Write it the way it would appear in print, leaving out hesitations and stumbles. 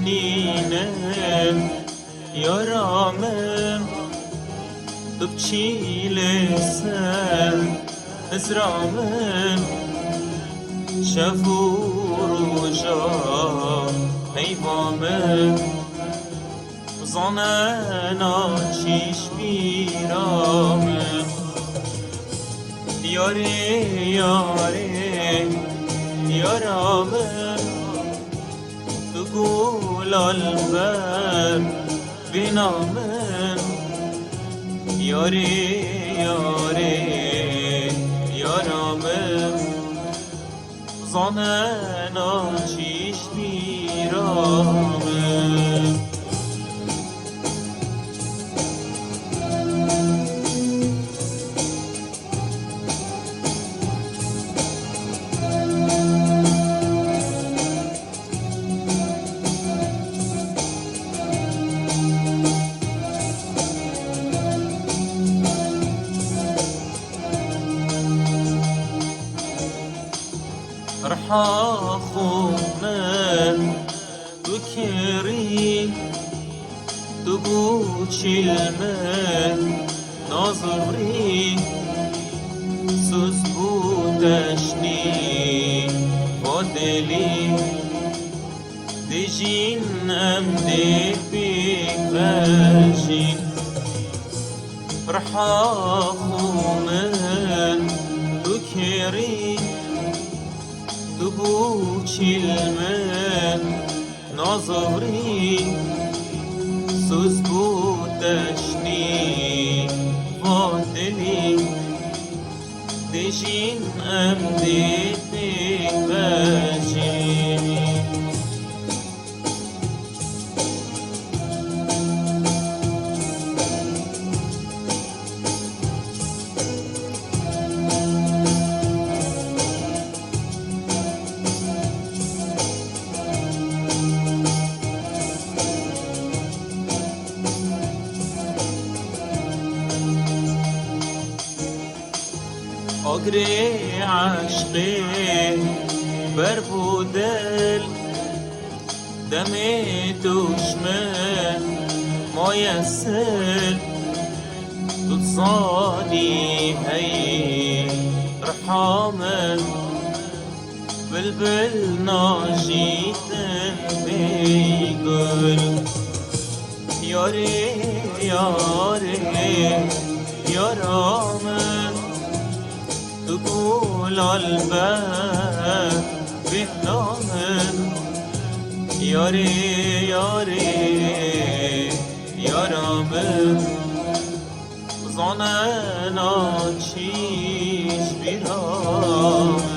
نینه یارامم تو بچیل سر ازرامم شفور و جا حیوامم زاننا چیش بیرامم یاره یاره یارامم تو گل البر بینامم یاره یاره یارامم زاننا چیش بیرامم رحاخومن تو کری تو بوچیلمن نازوری سوز بودشنی با دلی دیجین ام دی بیگوشی رحاخومن تو کری تو بوچیلمن نازوری سوز بودشنی با دلی دیجین ام دی بیگوشی آگری عشقی بر بودل دم دشمن مایسل تو صانی هی رحامن بلبل ناجیتن بیگل یاره یاره یارامن تو گل البر بهنامن یاره یاره یارامن زاننا چیش بیرامن